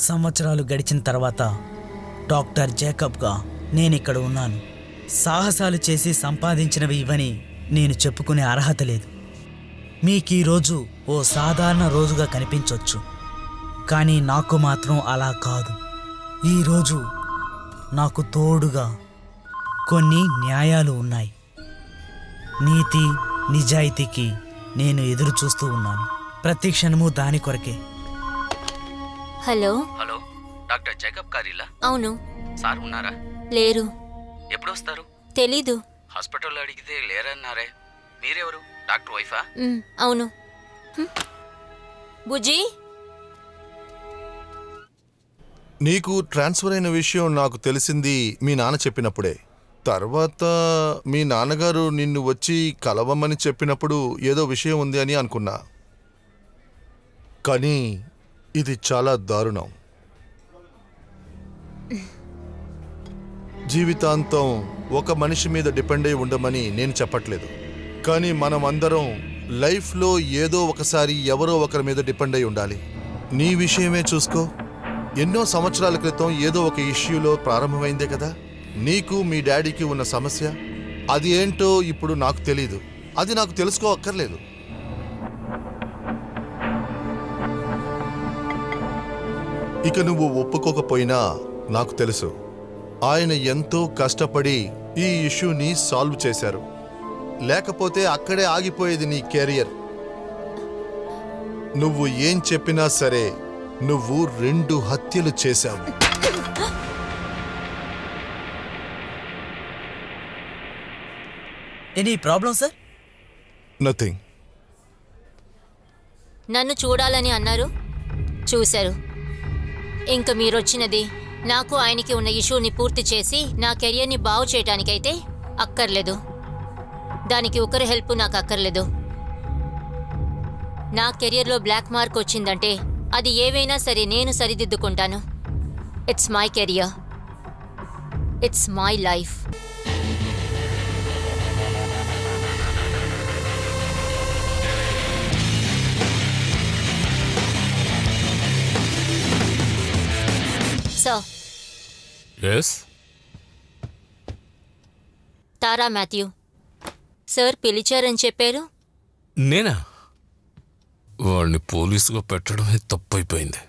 సంవత్సరాలు గడిచిన తర్వాత డాక్టర్ జేకబ్గా నేనిక్కడ ఉన్నాను. సాహసాలు చేసి సంపాదించినవి ఇవని నేను చెప్పుకునే అర్హత లేదు. మీకు ఈరోజు ఓ సాధారణ రోజుగా కనిపించవచ్చు, కానీ నాకు మాత్రం అలా కాదు. ఈరోజు నాకు తోడుగా కొన్ని న్యాయాలు ఉన్నాయి. నీతి నిజాయితీకి నేను ఎదురు చూస్తూ ఉన్నాను. ప్రతి క్షణము దాని కొరకే. హలో హలో, డాక్టర్ జేకబ్ గారిలా? అవును. సార్ ఉన్నారా? లేరు. ఎప్పుడు వస్తారు? తెలీదు. హాస్పిటల్లో అడిగితే లేరన్నారే. మీరెవరు? డాక్టర్ వైఫా? అవును. బుజ్జి, నీకు ట్రాన్స్ఫర్ అయిన విషయం నాకు తెలిసింది మీ నాన్న చెప్పినప్పుడే. తర్వాత మీ నాన్నగారు నిన్ను వచ్చి కలవమని చెప్పినప్పుడు ఏదో విషయం ఉంది అని అనుకున్నా. కానీ ఇది చాలా దారుణం. జీవితాంతం ఒక మనిషి మీద డిపెండ్ అయి ఉండమని నేను చెప్పట్లేదు, కానీ మనం అందరం లైఫ్లో ఏదో ఒకసారి ఎవరో ఒకరి మీద డిపెండ్ అయి ఉండాలి. నీ విషయమే చూసుకో. ఎన్నో సంవత్సరాల క్రితం ఏదో ఒక ఇష్యూలో ప్రారంభమైందే కదా నీకు మీ డాడీకి ఉన్న సమస్య. అది ఏంటో ఇప్పుడు నాకు తెలీదు, అది నాకు తెలుసుకోవక్కర్లేదు. ఇక నువ్వు ఒప్పుకోకపోయినా నాకు తెలుసు, ఆయన ఎంతో కష్టపడి ఈ ఇష్యూని సాల్వ్ చేశారు. లేకపోతే అక్కడే ఆగిపోయేది నీ కెరియర్. నువ్వు ఏం చెప్పినా సరే, నువ్వు 2 హత్యలు చేశావు. Any problem sir? నథింగ్. నన్ను చూడాలని అన్నారు, చూశారు. ఇంక మీరొచ్చినది నాకు ఆయనకి ఉన్న ఇష్యూని పూర్తి చేసి నా కెరియర్ని బాగు చేయటానికైతే అక్కర్లేదు. దానికి ఒకరి హెల్ప్ నాకు అక్కర్లేదు. నా కెరియర్లో బ్లాక్ మార్క్ వచ్చిందంటే అది ఏవైనా సరే నేను సరిదిద్దుకుంటాను. It's my career, it's my life. Sir. Yes, Tara Mathew sir పిలిచారని చెప్పారు. నేనా? వాడిని పోలీసుగా పెట్టడమే తప్పైపోయింది.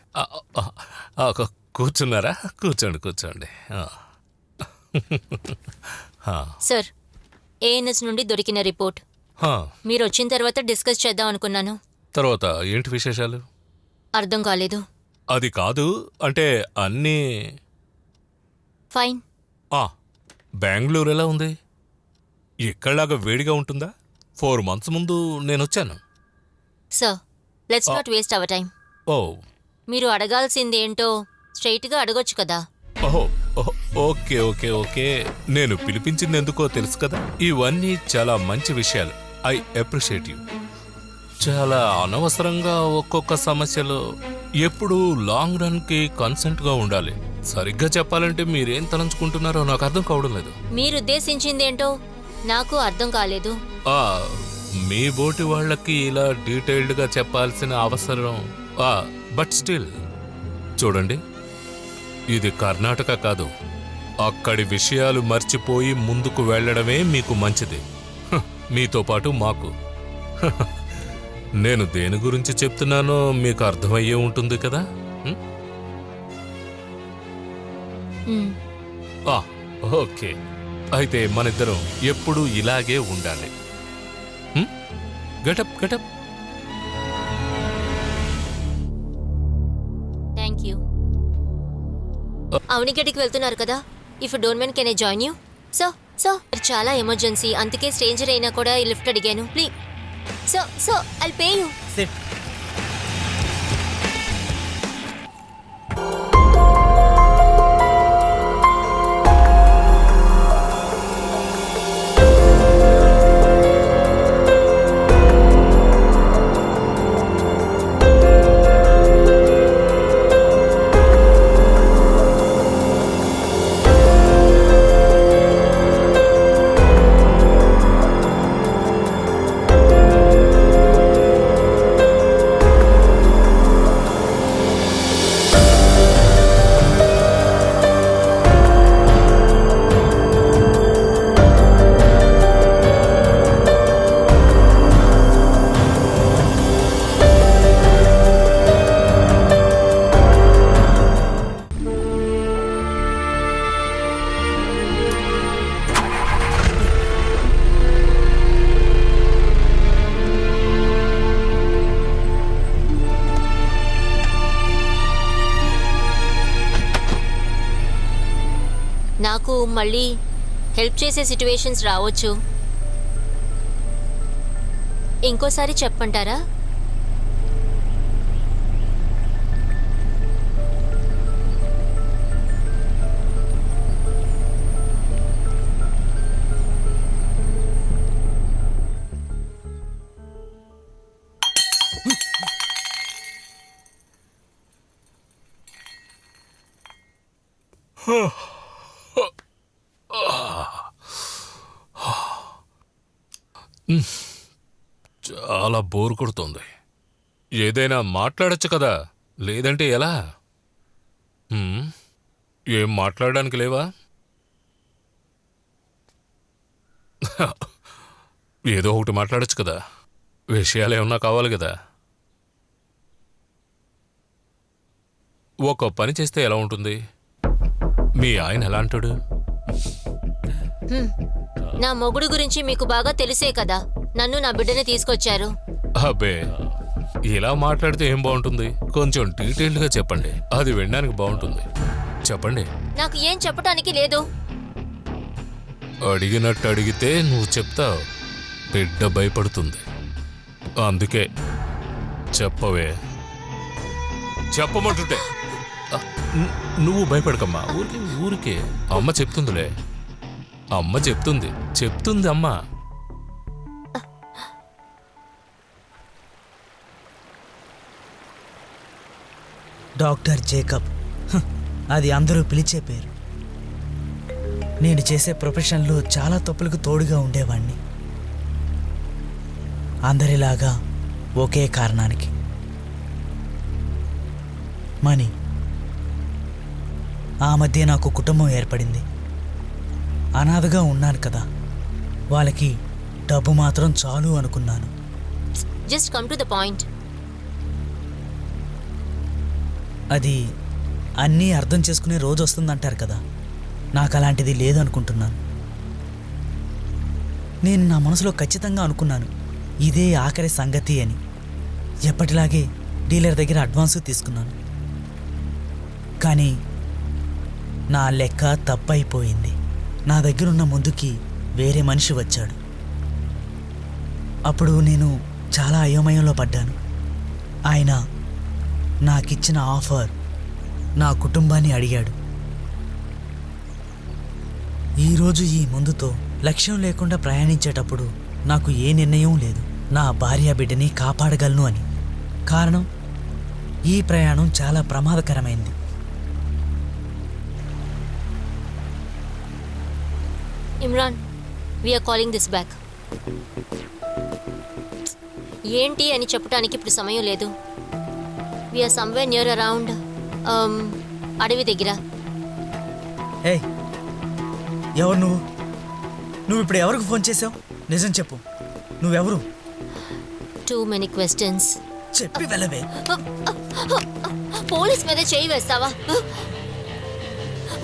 కూర్చున్నారా? కూర్చోండి కూర్చోండి. సార్, ఏఎన్ఎస్ నుండి దొరికిన రిపోర్ట్ మీరు వచ్చిన తర్వాత డిస్కస్ చేద్దాం అనుకున్నాను. తర్వాత ఏంటి విశేషాలు? అర్థం కాలేదు. అది కాదు, అంటే అన్నీ ఫైన్. బెంగళూరు ఎలా ఉంది? ఇక్కడలాగా వేడిగా ఉంటుందా? 4 months ముందు నేనొచ్చాను. Sir, let's not waste our time. Oh, మీరు అడగాల్సిందేంటో స్ట్రైట్గా అడగొచ్చు కదా. ఓహో, ఓకే ఓకే ఓకే. నేను పిలిపించింది ఎందుకో తెలుసు కదా. ఇవన్నీ చాలా మంచి విషయాలు. I appreciate you. చాలా అనవసరంగా ఒక్కొక్క సమస్యలో ఎప్పుడూ లాంగ్ రన్కి కన్సెంట్గా ఉండాలి. సరిగ్గా చెప్పాలంటే మీరేం తలంచుకుంటున్నారో నాకు అర్థం కావడం లేదు. మీరు ఉద్దేశించిందేంటో నాకు అర్థం కాలేదు. మీ బోటి వాళ్ళకి ఇలా డీటెయిల్డ్గా చెప్పాల్సిన అవసరం. బట్ స్టిల్ చూడండి, ఇది కర్ణాటక కాదు. అక్కడి విషయాలు మర్చిపోయి ముందుకు వెళ్ళడమే మీకు మంచిది. మీతో పాటు మాకు. నేను దేని గురించి చెప్తున్నానో మీకు అర్థమయ్యే ఉంటుంది కదా. ఓకే, అయితే మనిద్దరం ఎప్పుడూ ఇలాగే ఉండాలి. Get up get up. Thank you. అవనిగడ్డికి వెళ్తున్నారు కదా. If don't mind can I join you? So చాలా ఎమర్జెన్సీ, అందుకే స్ట్రేంజర్ అయినా కూడా ఈ లిఫ్ట్ అడిగాను. Please. So I'll pay you. Sit. నాకు మళ్ళీ హెల్ప్ చేసే సిట్యువేషన్స్ రావచ్చు. ఇంకోసారి చెప్పంటారా? చాలా బోర్ కొడుతోంది. ఏదైనా మాట్లాడొచ్చు కదా, లేదంటే ఎలా? ఏం మాట్లాడడానికి లేవా? ఏదో ఒకటి మాట్లాడొచ్చు కదా, విషయాలు ఏమన్నా కావాలి కదా. ఒక పని చేస్తే ఎలా ఉంటుంది? మీ ఆయన ఎలా అంటాడు? నా మొగుడు గురించి మీకు బాగా తెలిసే కదా నన్ను నా బిడ్డని తీసుకొచ్చారు. అబ్బే, ఇలా మాట్లాడితే ఏం బాగుంటుంది? కొంచెం డీటెయిల్డ్గా చెప్పండి, అది వినడానికి బాగుంటుంది. చెప్పండి. నాకు ఏం చెప్పడానికి లేదు. అడిగినట్టు అడిగితే నువ్వు చెప్తావు, బిడ్డ భయపడుతుంది. అందుకే చెప్పవే, చెప్పమంటుంటే. నువ్వు భయపడకమ్మా, ఊరికే అమ్మ చెప్తుందిలే. అమ్మ చెప్తుంది అమ్మ. డాక్టర్ జేకబ్, అది అందరూ పిలిచే పేరు. నేను చేసే ప్రొఫెషన్లో చాలా తప్పులకు తోడుగా ఉండేవాణ్ణి, అందరిలాగా ఒకే కారణానికి, మనీ. ఆ మధ్య నాకు కుటుంబం ఏర్పడింది. అనాథగా ఉన్నాను కదా, వాళ్ళకి డబ్బు మాత్రం చాలు అనుకున్నాను. Just come to the point. అది అన్నీ అర్థం చేసుకునే రోజు వస్తుందంటారు కదా, నాకు అలాంటిది లేదనుకుంటున్నాను. నేను నా మనసులో ఖచ్చితంగా అనుకున్నాను, ఇదే ఆఖరి సంగతి అని. ఎప్పటిలాగే డీలర్ దగ్గర అడ్వాన్సు తీసుకున్నాను. కానీ నా లెక్క తప్పైపోయింది. నా దగ్గరున్న ముందుకి వేరే మనిషి వచ్చాడు. అప్పుడు నేను చాలా అయోమయంలో పడ్డాను. ఆయన నాకిచ్చిన ఆఫర్ నా కుటుంబాన్ని అడిగాడు. ఈరోజు ఈ ముందుతో లక్ష్యం లేకుండా ప్రయాణించేటప్పుడు నాకు ఏ నిర్ణయం లేదు, నా భార్య బిడ్డని కాపాడగలను అని. కారణం, ఈ ప్రయాణం చాలా ప్రమాదకరమైంది. Imran, we're calling this back. ఏంటి అని చెప్పడానికి ఇప్పుడు సమయం లేదు. వీఆర్ సమ్వేర్ నియర్ అరౌండ్ అడవి దగ్గర. ఏయ్, ఎవరు నువ్వు? నువ్వు ఇప్పుడు ఎవరికి ఫోన్ చేసావు? నిజం చెప్పు, నువ్వెవరు? Too many questions. చెప్పి వెళ్ళవే. పోలీస్ మీద చేయి వేస్తావా?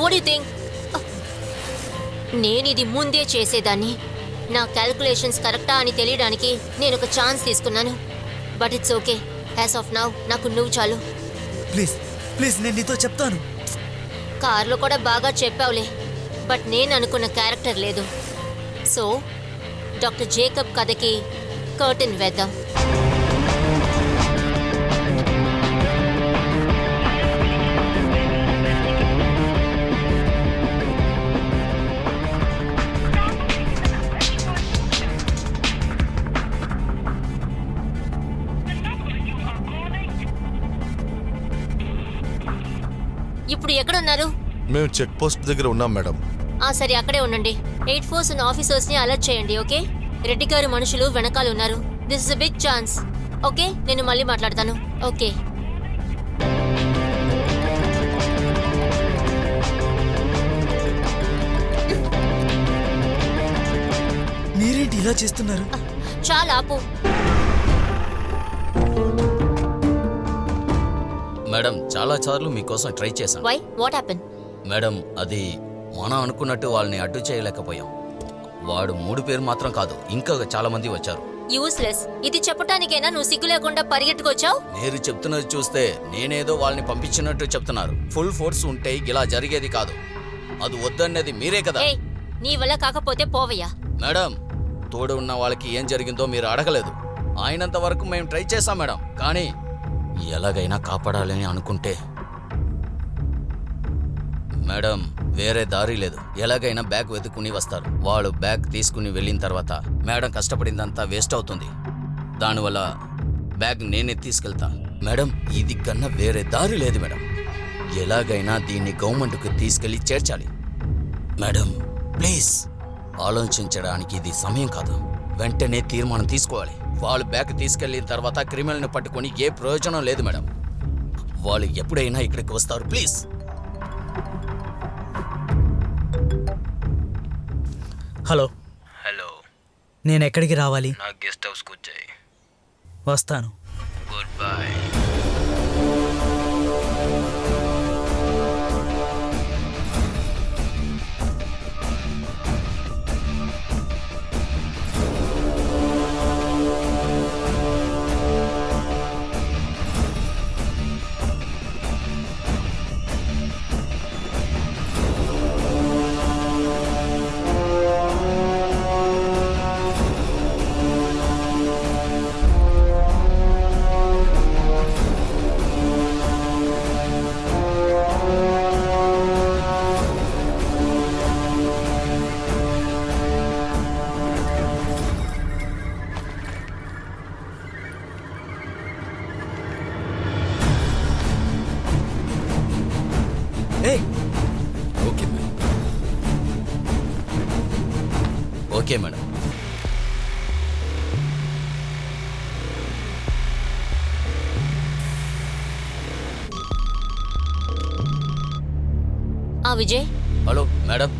What you think? నేను ఇది ముందే చేసేదాన్ని. నా క్యాల్కులేషన్స్ కరెక్టా అని తెలియడానికి నేను ఒక ఛాన్స్ తీసుకున్నాను. But it's okay. As of now నాకు నువ్వు చాలు. ప్లీజ్ ప్లీజ్, నేను నీతో చెప్తాను. కార్లో కూడా బాగా చెప్పావులే, బట్ నేను అనుకున్న క్యారెక్టర్ లేదు. సో డాక్టర్ జేకబ్ కథకి కర్టెన్ వేద్దాం. ఇప్పుడు ఎక్కడున్నారు? మేము చెక్ పోస్ట్ దగ్గర ఉన్నాం మేడం. సరే, అక్కడే ఉండండి. 8 ఫోర్స్ ఉన్న ఆఫీసర్స్ని అలర్ట్ చేయండి. ఓకే? రెడ్డి గారి మనుషులు వెనకాల ఉన్నారు. This is a big chance. Okay, నేను మళ్ళీ మాట్లాడతాను. ఓకే. మీరేంటి ఇలా చేస్తున్నారు? చాలా ఆపు. మేడం, చాలా సార్లు మీకోసం ట్రై చేశాను. వై? What happen? మేడం, అది మనం అనుకున్నట్టు వాళ్ళని అడ్డు చేయలేకపోయాం. వాడు 3 పేరు మాత్రం కాదు, ఇంకా చాలా మంది వచ్చారు. యూస్లెస్. ఇది చెప్పటానికైనా నువ్వు సిగ్గు లేకుండా పరిగెట్టుకొచ్చావు? మీరు చెప్తున్నది చూస్తే నేనేదో వాళ్ళని పంపించినట్టు చెప్తున్నారు. ఫుల్ ఫోర్స్ ఉంటే ఇలా జరిగేది కాదు. అది వద్దన్నది మీరే కదా. ఏయ్ నీ వల్ల కాకపోతే పోవయ్యా. మేడం, తోడు ఉన్న వాళ్ళకి ఏం జరిగిందో మీరు అడగలేదు. అయినంత వరకు మేము ట్రై చేశాం మేడం, కానీ ఎలాగైనా కాపాడాలని అనుకుంటే మేడం వేరే దారి లేదు. ఎలాగైనా బ్యాగ్ వెతుక్కుని వస్తారు. వాళ్ళు బ్యాగ్ తీసుకుని వెళ్ళిన తర్వాత మేడం కష్టపడిందంతా వేస్ట్ అవుతుంది. దానివల్ల బ్యాగ్ నేనే తీసుకెళ్తా. మేడం ఇది కన్నా వేరే దారి లేదు మేడం. ఎలాగైనా దీన్ని గవర్నమెంట్కి తీసుకెళ్లి చేర్చాలి. మేడం ప్లీజ్, ఆలోచించడానికి ఇది సమయం కాదు. వెంటనే తీర్మానం తీసుకోవాలి. వాళ్ళు బ్యాగ్ తీసుకెళ్లిన తర్వాత క్రిమినల్ని పట్టుకొని ఏ ప్రయోజనం లేదు మేడం. వాళ్ళు ఎప్పుడైనా ఇక్కడికి వస్తారు. ప్లీజ్. హలో, హలో, నేను ఎక్కడికి రావాలి? నా గెస్ట్ హౌస్కి వచ్చాయి. వస్తాను. Good bye. ఏయ్, okay madam. Okay madam. Vijay, hello madam,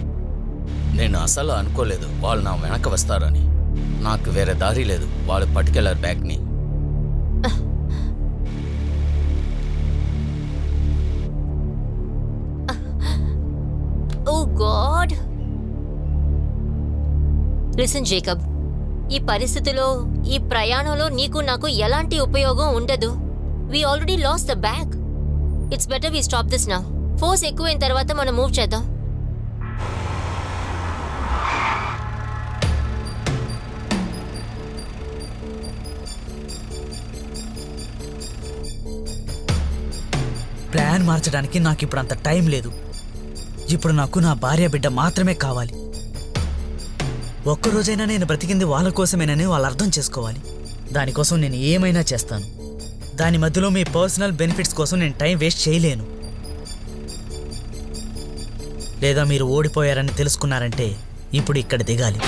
నేను అసలు అనుకోలేదు వాళ్ళు నా వెనక వస్తారని. నాకు వేరే దారి లేదు. వాళ్ళు పట్టుకెళ్ళారు బ్యాగ్ని. Oh God. లిసన్ జేకబ్, ఈ పరిస్థితిలో ఈ ప్రయాణంలో నీకు నాకు ఎలాంటి ఉపయోగం ఉండదు. We already lost the bag. It's better we stop this now. Force ఎక్కువైన తర్వాత మనం మూవ్ చేద్దాం. ప్లాన్ మార్చడానికి నాకు ఇప్పుడు అంత టైం లేదు. ఇప్పుడు నాకు నా భార్య బిడ్డ మాత్రమే కావాలి. ఒక్కరోజైనా నేను బ్రతికింది వాళ్ళ కోసమేనని వాళ్ళు అర్థం చేసుకోవాలి. దానికోసం నేను ఏమైనా చేస్తాను. దాని మధ్యలో మీ పర్సనల్ బెనిఫిట్స్ కోసం నేను టైం వేస్ట్ చేయలేను. లేదా మీరు ఓడిపోయారని తెలుసుకున్నారంటే ఇప్పుడు ఇక్కడ దిగాలి.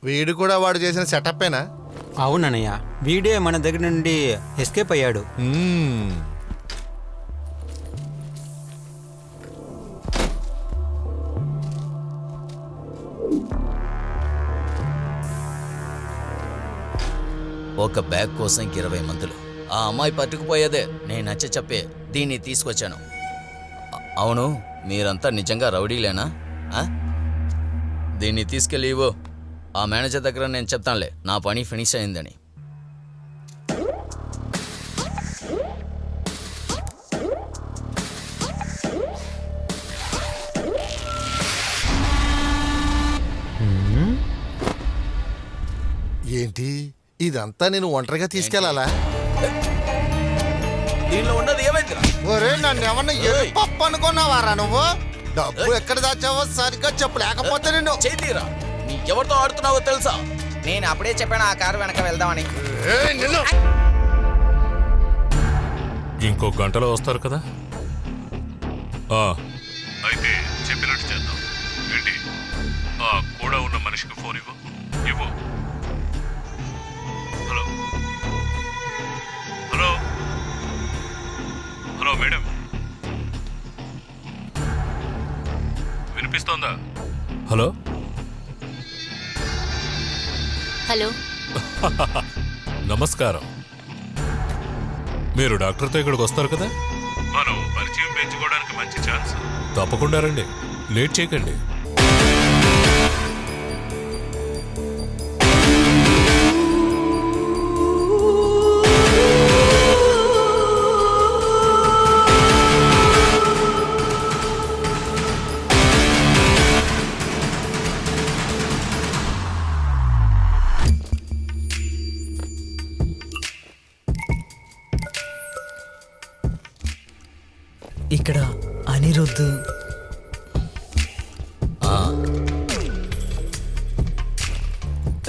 వీడు కూడా వాడు చేసిన సెటప్పేనా? అవునన్నయ్య, వీడే మన దగ్గర నుండి ఎస్కేప్ అయ్యాడు. ఒక బ్యాగ్ కోసం 20 మందులు. ఆ అమ్మాయి పట్టుకుపోయేదే నేను నచ్చ చెప్పే దీన్ని తీసుకొచ్చాను. అవును, మీరంతా నిజంగా రౌడీలేనా? దీన్ని తీసుకెళ్ళి ఇవ్వు. ఆ మేనేజర్ దగ్గర నేను చెప్తానులే నా పని ఫినిష్ అయిందని. ఏంటి ఇదంతా నేను ఒంటరిగా తీసుకెళ్లాలా? దీనిలో ఉన్నది ఏమైందిరా? ఒరే నన్ను ఏమన్నా పప్పు అనుకున్నావారా నువ్వు? డబ్బు ఎక్కడ దాచావో సరిగ్గా చెప్పు, లేకపోతే నిన్ను చేతిరా, నీ ఎవరితో ఆడుతున్నావో తెలుసా? నేను అప్పుడే చెప్పాను ఆ కారు వెనక వెళ్దామని. ఏయ్, నిన్ను ఇంకో గంటలో వస్తారు కదా. అయితే చెప్పినట్టు చేద్దాం. ఏంటి కూడా ఉన్న మనిషికి ఫోన్ ఇవ్వు. హలో హలో హలో మేడం, వినిపిస్తోందా? Hello hello. నమస్కారం. మీరు డాక్టర్తో ఇక్కడికి వస్తారు కదా, మనం పరిచయం పెంచుకోవడానికి మంచి ఛాన్స్. తప్పకుండా రండి, లేట్ చేయకండి. ఇక్కడ అనిరుద్ధ్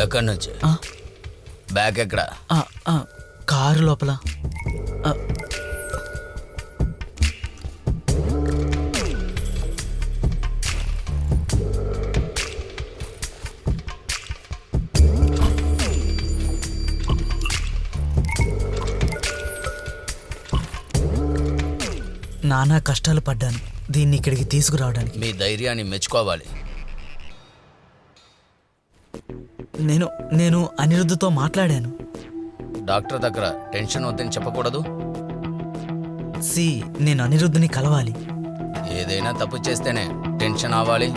ఎక్కడి నుంచి? ఆ, బ్యాగ్ ఎక్కడ? ఆ, ఆ, కారు లోపల. ఆ, నానా కష్టాలు పడ్డాను దీన్ని ఇక్కడికి తీసుకురావడానికి. మీ ధైర్యాన్ని మెచ్చుకోవాలి. నేను నేను అనిరుద్ధ్తో మాట్లాడాను. డాక్టర్ దగ్గర టెన్షన్ వద్దని చెప్పకూడదు. నేను అనిరుద్ధ్ని కలవాలి. ఏదైనా తప్పు చేస్తేనే టెన్షన్ అవ్వాలి.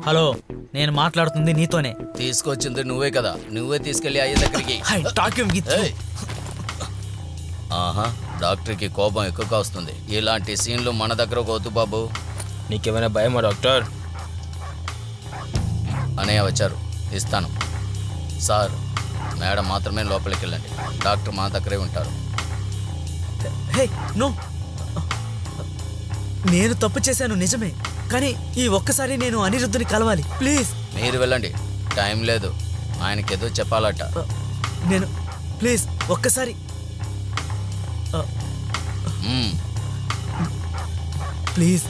హలో, నేను మాట్లాడుతుంది నీతోనే. తీసుకొచ్చింది నువ్వే కదా, నువ్వే తీసుకెళ్ళి అయ్యే దగ్గరికి. Hi, talking with you. ఏయ్. ఆహా, డాక్టర్కి కోపం ఎక్కువగా వస్తుంది. ఇలాంటి సీన్లు మన దగ్గర వద్దు బాబు. నీకేమైనా భయమా డాక్టర్? అనయ్య వచ్చారు, ఇస్తాను. సార్, మేడం మాత్రమే లోపలికి వెళ్ళండి. డాక్టర్ మా దగ్గరే ఉంటారు. హే, నో. నేను తప్పు చేశాను నిజమే, కానీ ఈ ఒక్కసారి నేను అనిరుద్ధ్ని కలవాలి ప్లీజ్. మీరు వెళ్ళండి, టైం లేదు. ఆయనకేదో చెప్పాలట. నేను ప్లీజ్ ఒక్కసారి మ్మ్. ప్లీజ్.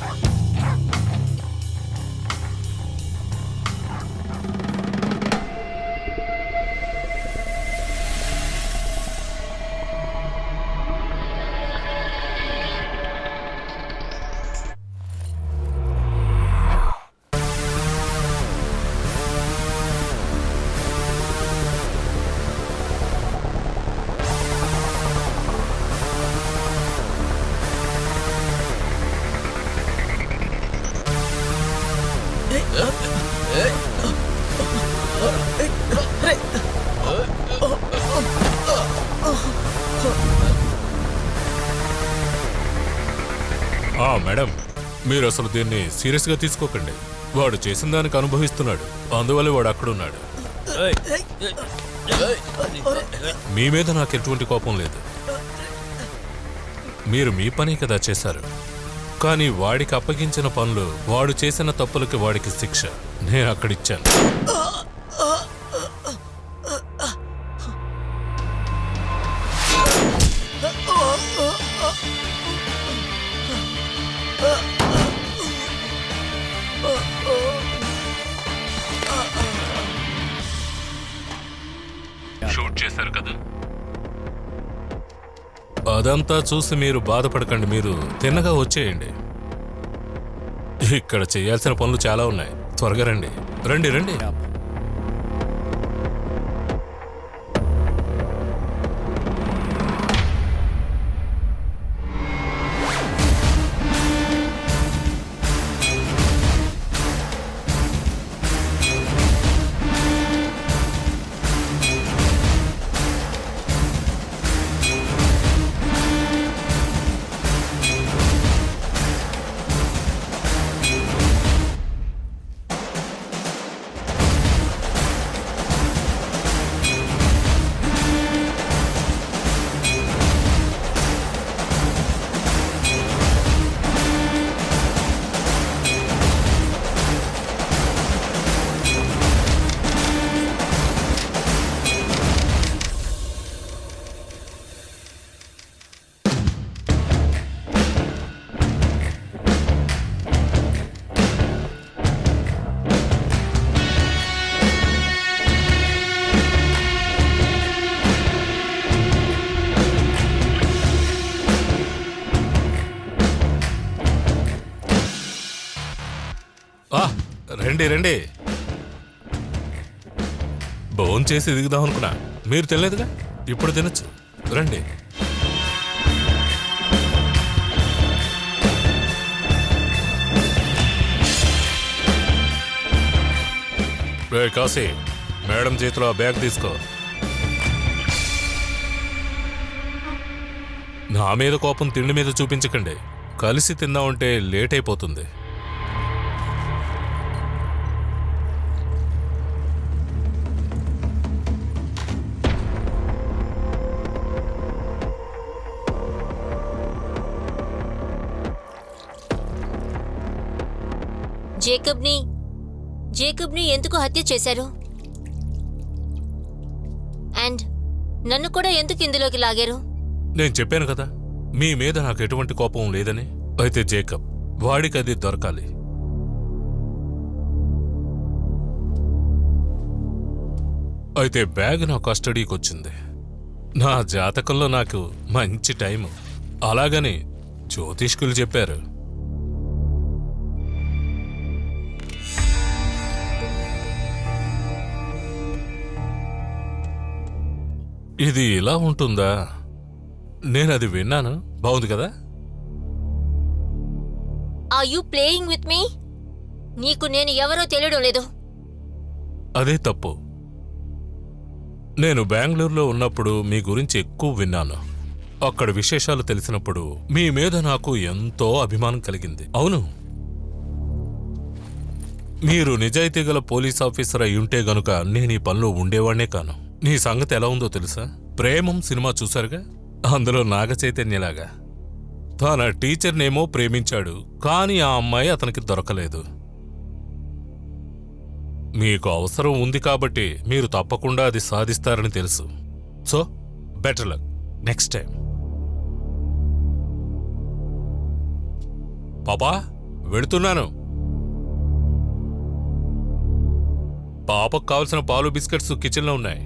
మేడం, మీరు అసలు దీన్ని సీరియస్గా తీసుకోకండి. వాడు చేసిన దానికి అనుభవిస్తున్నాడు, అందువల్ల వాడు అక్కడున్నాడు. మీ మీద నాకు ఎటువంటి కోపం లేదు. మీరు మీ పని కదా చేశారు, కానీ వాడికి అప్పగించిన పనులు, వాడు చేసిన తప్పులకి వాడికి శిక్ష నేను అక్కడిచ్చాను. షూట్ చేశారు కదా, అదంతా చూసి మీరు బాధపడకండి. మీరు తిన్నగా వచ్చేయండి. ఇక్కడ చేయాల్సిన పనులు చాలా ఉన్నాయి. త్వరగా రండి. రండి రండి. రండి రండి. భోన్ చేసి దిగుదాం అనుకున్నా, మీరు తినలేదుగా, ఇప్పుడు తినచ్చు. రండి. కాశీ, మేడం చేతిలో ఆ బ్యాగ్ తీసుకో. నా మీద కోపం తిండి మీద చూపించకండి. కలిసి తిందామంటే లేట్ అయిపోతుంది. జేకబ్ని ఎందుకు హత్య చేశారు? అండ్ నన్ను కూడా ఎందుకు ఇందులోకి లాగారు? నేను చెప్పాను కదా, మీ మీద నాకు ఎటువంటి కోపం లేదని. అయితే జేకబ్, వాడికి అది దొరకాలి. అయితే బ్యాగ్ నా కస్టడీకి వచ్చింది. నా జాతకంలో నాకు మంచి టైము. అలాగని జ్యోతిష్కులు చెప్పారు. ఇది ఇలా ఉంటుందా? నేను అది విన్నాను. బాగుంది కదా? Are you playing with me? నీకు నేను ఎవరో తెలియడం లేదు. అదే తప్పు. నేను బెంగళూరులో ఉన్నప్పుడు మీ గురించి ఎక్కువ విన్నాను. అక్కడ విశేషాలు తెలిసినప్పుడు మీ మీద నాకు ఎంతో అభిమానం కలిగింది. అవును, మీరు నిజాయితీ గల పోలీస్ ఆఫీసర్ అయి ఉంటే గనుక నేను ఈ పనిలో ఉండేవాడినే కాను. నీ సంగతి ఎలా ఉందో తెలుసా? ప్రేమం సినిమా చూశారుగా, అందులో నాగ చైతన్యలాగా తన టీచర్నేమో ప్రేమించాడు, కానీ ఆ అమ్మాయి అతనికి దొరకలేదు. మీకు అవసరం ఉంది కాబట్టి మీరు తప్పకుండా అది సాధిస్తారని తెలుసు. So better luck next time. పాపా, వెళుతున్నాను. పాపకు కావలసిన పాలు బిస్కెట్స్ కిచెన్లో ఉన్నాయి.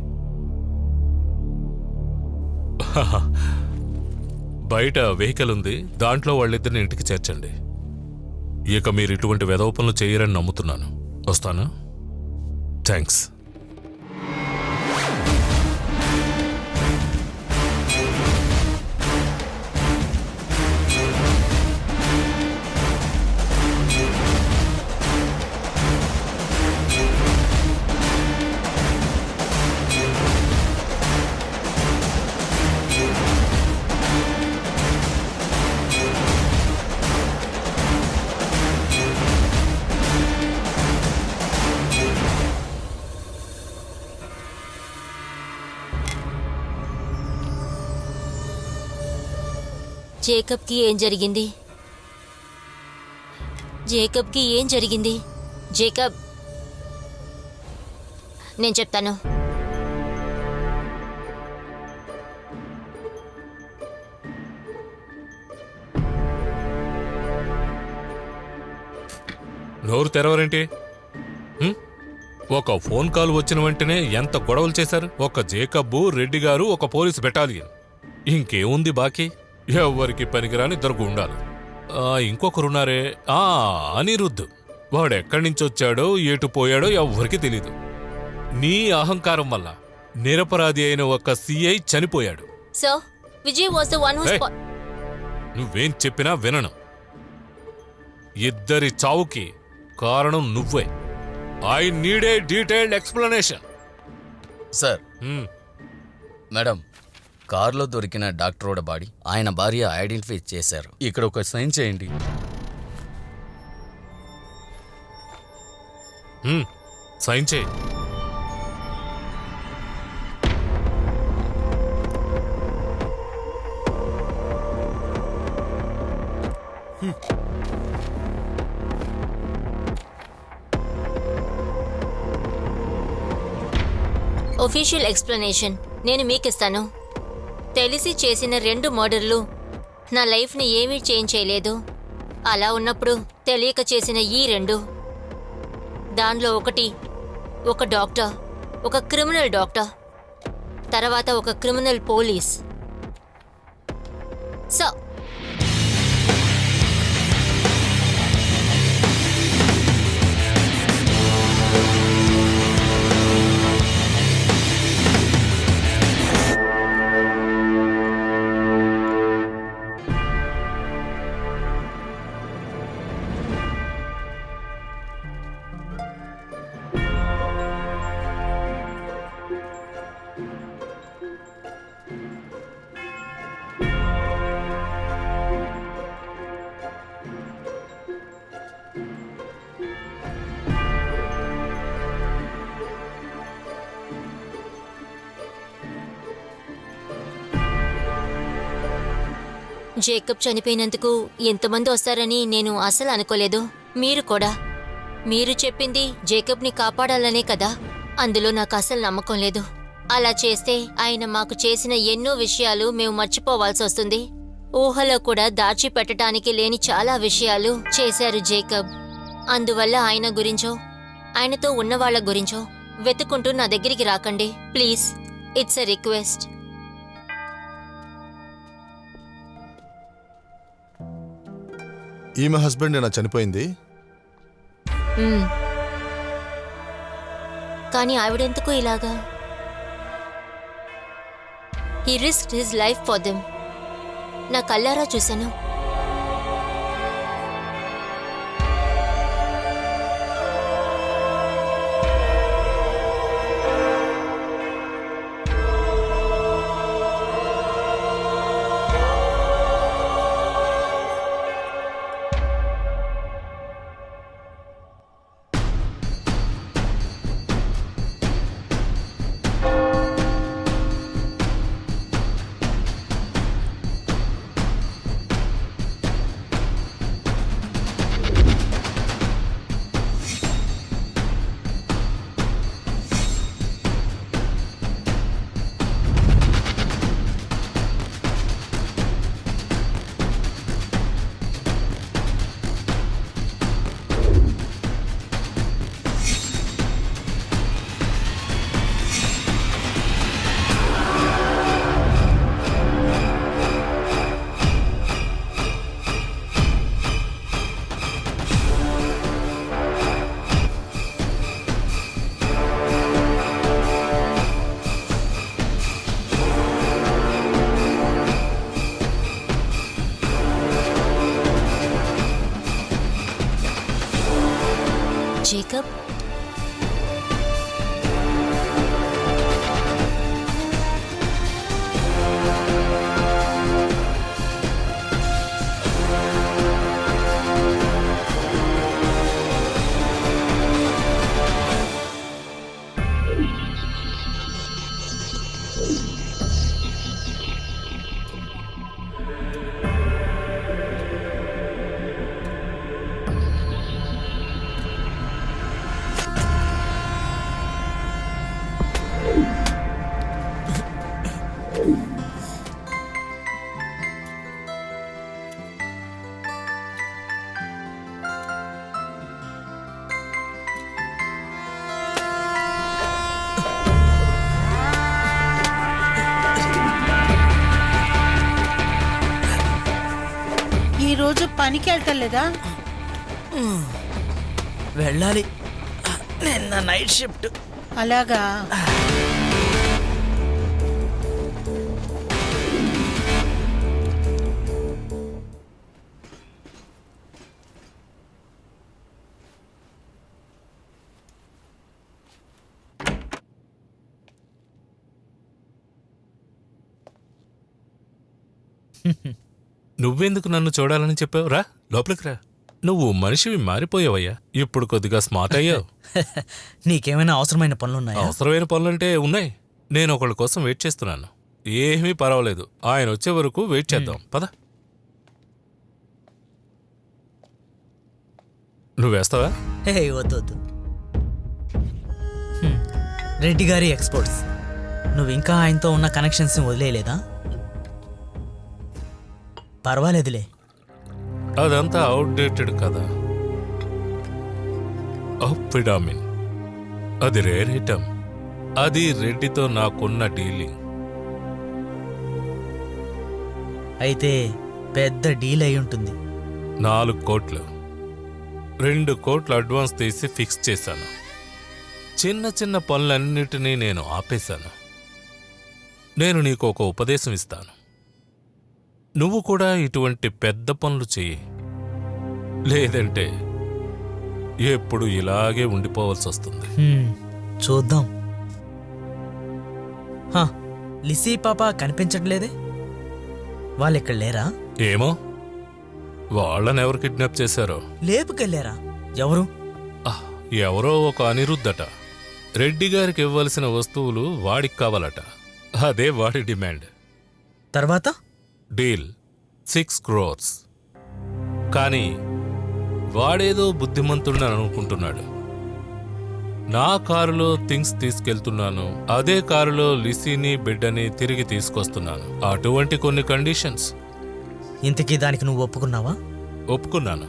బయట వెహికల్ ఉంది, దాంట్లో వాళ్ళిద్దరిని ఇంటికి చేర్చండి. ఇక మీరు ఇటువంటి వెధవ పనులు చేయరని నమ్ముతున్నాను. వస్తాను. థ్యాంక్స్. జేకబ్కి ఏం జరిగింది? జేకబ్కి ఏం జరిగింది? జేకబ్, నేను చెప్తాను. నోరు తెరవరేంటి? ఒక ఫోన్ కాల్ వచ్చిన వెంటనే ఎంత గొడవలు చేశారు. ఒక జేకబ్బు, రెడ్డి గారు, ఒక పోలీసు బెటాలియన్. ఇంకేముంది బాకీ? ఎవరికి పనికిరాని దొరకు ఉండాలి. ఇంకొకరున్నారే, అనిరుద్ధ్. వాడెక్కడి నుంచి వచ్చాడో ఎటు పోయాడో ఎవ్వరికి తెలీదు. నీ అహంకారం వల్ల నిరపరాధి అయిన ఒక సిఐ చనిపోయాడు. So Vijay was the one who నువ్వేం చెప్పినా వినను. ఇద్దరి చావుకి కారణం నువ్వే. I need a detailed explanation. Sir, madam, కారులో దొరికిన డాక్టర్ బాడీ ఆయన భార్య ఐడెంటిఫై చేశారు. ఇక్కడ ఒక సైన్ చేయండి. సైన్ చేయి. ఒఫీషియల్ ఎక్స్ప్లెనేషన్ నేను మీకిస్తాను. తెలిసి చేసిన 2 మర్డర్లు నా లైఫ్ని ఏమీ చేంజ్ చేయలేదు. అలా ఉన్నప్పుడు తెలియక చేసిన ఈ 2, దానిలో ఒకటి ఒక డాక్టర్, ఒక క్రిమినల్ డాక్టర్, తర్వాత ఒక క్రిమినల్ పోలీస్. సో జేకబ్ చనిపోయినందుకు ఎంతమంది వస్తారని నేను అసలు అనుకోలేదు. మీరు కూడా. మీరు చెప్పింది జేకబ్ని కాపాడాలనే కదా. అందులో నాకు అసలు నమ్మకం లేదు. అలా చేస్తే ఆయన మాకు చేసిన ఎన్నో విషయాలు మేము మర్చిపోవాల్సి వస్తుంది. ఊహలో కూడా దాచిపెట్టడానికి లేని చాలా విషయాలు చేశారు జేకబ్. అందువల్ల ఆయన గురించో ఆయనతో ఉన్నవాళ్ల గురించో వెతుకుంటూ నా దగ్గరికి రాకండి ప్లీజ్. It's a request. ఈమె హస్బెండ్ నా చనిపోయింది. కానీ ఆవిడెందుకు ఇలాగా? He risked his life for them. నా కళ్ళారా చూశాను. జేకబ్, ఈరోజు పనికి వెళ్తలేదా? వెళ్ళాలి. నిన్న నైట్ షిఫ్ట్. అలాగా. నువ్వెందుకు నన్ను చూడాలని చెప్పావు? రా లోపలికి రా. నువ్వు మనిషివి మారిపోయావయ్యా. ఇప్పుడు కొద్దిగా స్మార్ట్ అయ్యావు. నీకేమైనా అవసరమైన పనులున్నాయా? అవసరమైన పనులంటే ఉన్నాయి. నేను ఒకళ్ళ కోసం వెయిట్ చేస్తున్నాను. ఏమీ పర్వాలేదు, ఆయన వచ్చే వరకు వెయిట్ చేద్దాం. పద. నువ్వేస్తావా? హే వద్దు వద్దు. రెడ్డి గారి ఎక్స్పోర్ట్స్. నువ్వు ఇంకా ఆయనతో ఉన్న కనెక్షన్స్ వదిలేయలేదా? పర్వాలేదులే. అదంతా అవుట్డేటెడ్ కదా. అప్పిడామిన్ అది రేర్ ఐటమ్. అది రెడ్డితో నాకున్న డీలింగ్. అయితే పెద్ద డీల్ అయి ఉంటుంది. 4 కోట్లు. 2 కోట్లు అడ్వాన్స్ తీసి ఫిక్స్ చేశాను. చిన్న చిన్న పనులన్నిటినీ నేను ఆపేశాను. నేను నీకు ఒక ఉపదేశం ఇస్తాను. నువ్వు కూడా ఇటువంటి పెద్ద పనులు చెయ్యి. లేదంటే ఎప్పుడు ఇలాగే ఉండిపోవాల్సి వస్తుంది. చూద్దాం. లిసీ పాప కనిపించట్లేదే? వాళ్ళిక్కడ లేరా? ఏమో, వాళ్ళని ఎవరు కిడ్నాప్ చేశారో. లేపుకెళ్ళారా? ఎవరు? ఎవరో ఒక అనిరుద్ధట. రెడ్డి గారికి ఇవ్వాల్సిన వస్తువులు వాడికి కావాలట. అదే వాడి డిమాండ్. తర్వాత డీల్ 6 crores. కానీ వాడేదో బుద్ధిమంతుడిని అనుకుంటున్నాడు. నా కారులో థింగ్స్ తీసుకెళ్తున్నాను, అదే కారులో లిసీని బిడ్డని తిరిగి తీసుకొస్తున్నాను. అటువంటి కొన్ని కండిషన్స్. ఇంతకీ దానికి నువ్వు ఒప్పుకున్నావా? ఒప్పుకున్నాను.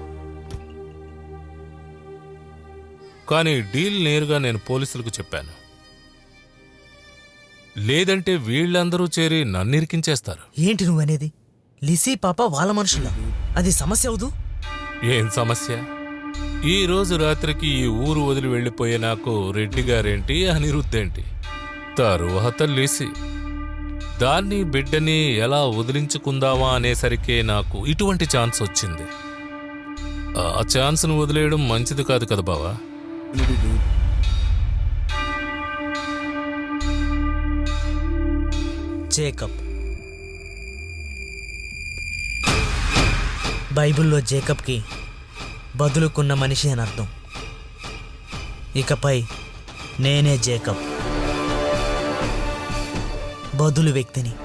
కానీ డీల్ నేరుగా నేను పోలీసులకు చెప్పాను. లేదంటే వీళ్ళందరూ చేరి నన్ను ఇరికించేస్తారు. ఏంటి నువ్వనేది? లిసీ పాప వాళ్ళ మనుషులా? అది సమస్య అవదు? ఏం సమస్య? ఈ రోజు రాత్రికి ఈ ఊరు వదిలి వెళ్ళిపోయే నాకు రెడ్డి గారేంటి, అనిరుద్ధేంటి, తరువాత లిసి. దాన్ని బిడ్డని ఎలా వదిలించుకుందామా అనేసరికే నాకు ఇటువంటి ఛాన్స్ వచ్చింది. ఆ ఛాన్స్ను వదిలేయడం మంచిది కాదు కదా బావా. జేకబ్. బైబిల్లో జేకబ్కి బదులుకున్న మనిషి అని అర్థం. ఇకపై నేనే జేకబ్, బదులు వ్యక్తిని.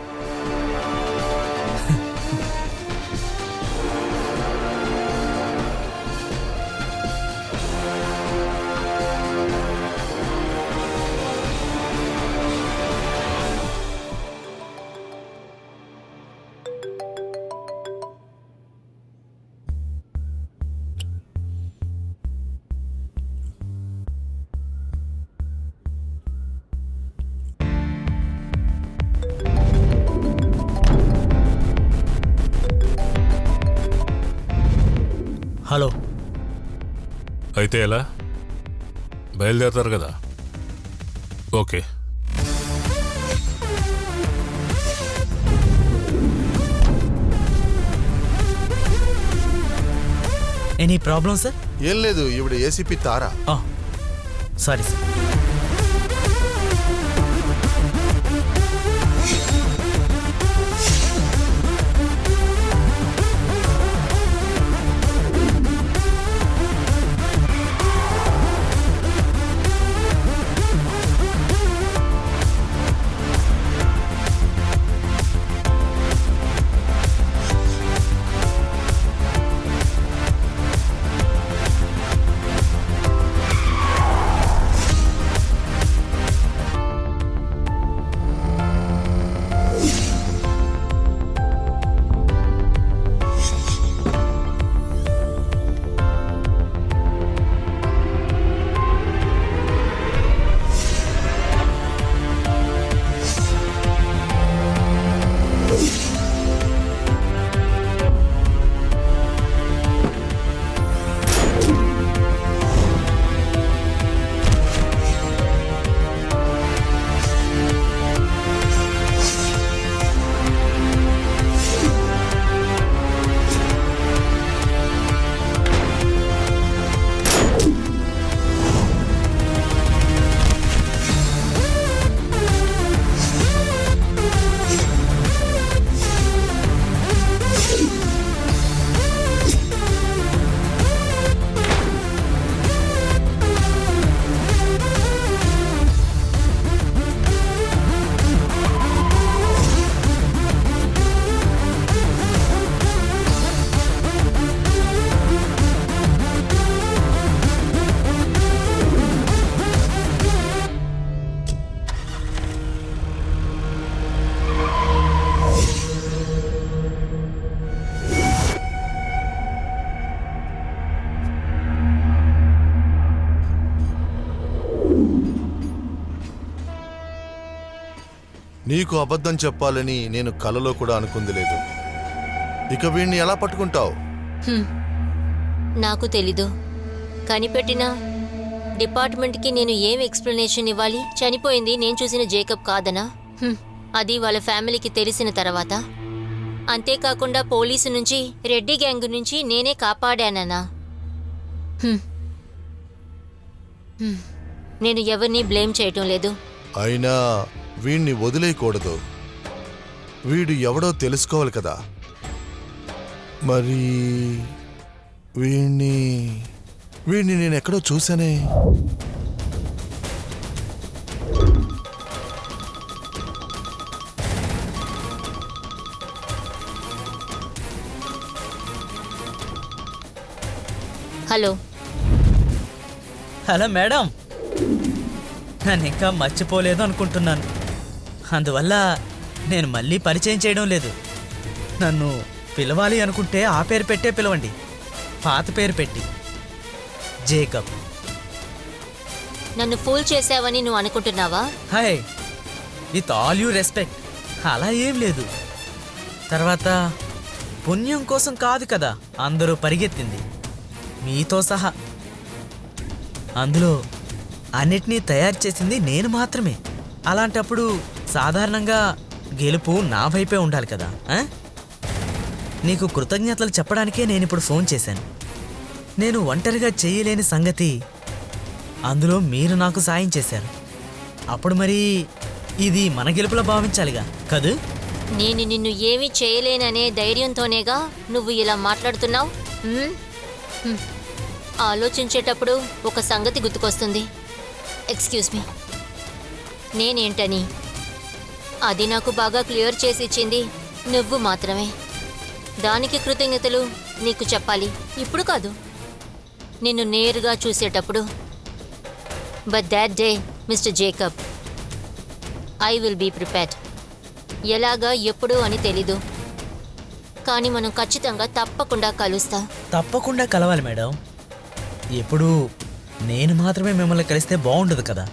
హలో. అయితే ఎలా? బయలుదేరతారు కదా? ఓకే. Any problem sir? ఏం లేదు, ఈవిడ ఏసీపీ తారా. Sorry sir. నీకు అబద్ధం చెప్పాలని నేను కలలో కూడా అనుకుంది లేదు. ఇక వీణ్ణి ఎలా పట్టుకుంటావు? నాకు తెలీదు. కనిపెట్టిన డిపార్ట్మెంట్కి నేను ఏం ఎక్స్ప్లెనేషన్ ఇవ్వాలి? చనిపోయింది నేను చూసిన జేకబ్ కాదనా? అది వాళ్ళ ఫ్యామిలీకి తెలిసిన తర్వాత. అంతేకాకుండా పోలీసు నుంచి, రెడ్డి గ్యాంగ్ నుంచి నేనే కాపాడానన్నా? నేను ఎవరిని బ్లేమ్ చేయటం లేదు. అయినా వీణ్ణి వదిలేయకూడదు. వీడు ఎవడో తెలుసుకోవాలి కదా. మరి వీణ్ణి నేను ఎక్కడో చూశానే. హలో. హలో మేడం, నన్ను ఇంకా మర్చిపోలేదు అనుకుంటున్నాను. అందువల్ల నేను మళ్ళీ పరిచయం చేయడం లేదు. నన్ను పిలవాలి అనుకుంటే ఆ పేరు పెట్టే పిలవండి, పాత పేరు పెట్టి జేకబ్. నన్ను ఫూల్ చేసావని నువ్వు అనుకుంటున్నావా? Hi, with all you respect, అలా ఏం లేదు. తర్వాత పుణ్యం కోసం కాదు కదా అందరూ పరిగెత్తింది, మీతో సహా. అందులో అన్నిటినీ తయారు చేసింది నేను మాత్రమే. అలాంటప్పుడు సాధారణంగా గెలుపు నా వైపే ఉండాలి కదా. నీకు కృతజ్ఞతలు చెప్పడానికే నేను ఇప్పుడు ఫోన్ చేశాను. నేను ఒంటరిగా చేయలేని సంగతి అందులో మీరు నాకు సాయం చేశారు. అప్పుడు మరి ఇది మన గెలుపులా భావించాలిగా కదూ? నేను నిన్ను ఏమీ చేయలేననే ధైర్యంతోనేగా నువ్వు ఇలా మాట్లాడుతున్నావు. ఆలోచించేటప్పుడు ఒక సంగతి గుర్తుకొస్తుంది. ఎక్స్క్యూజ్ మీ, నేనేంటని అది నాకు బాగా క్లియర్ చేసి ఇచ్చింది నువ్వు మాత్రమే. దానికి కృతజ్ఞతలు నీకు చెప్పాలి, ఇప్పుడు కాదు, నిన్ను నేరుగా చూసేటప్పుడు. But that day mister Jacob, I will be prepared. ఎలాగా ఎప్పుడు అని తెలీదు, కానీ మనం ఖచ్చితంగా తప్పకుండా కలుస్తాం. తప్పకుండా కలవాలి మేడం. ఎప్పుడు నేను మాత్రమే మిమ్మల్ని కలిస్తే బాగుండదు కదా.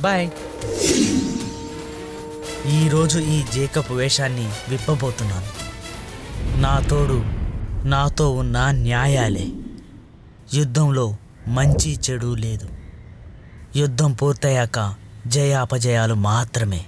బాయ్. ఈరోజు ఈ జేకబ్ వేషాన్ని విప్పబోతున్నాను. నా తోడు నాతో ఉన్న న్యాయాలే. యుద్ధంలో మంచి చెడు లేదు. యుద్ధం పూర్తయ్యాక జయాపజయాలు మాత్రమే.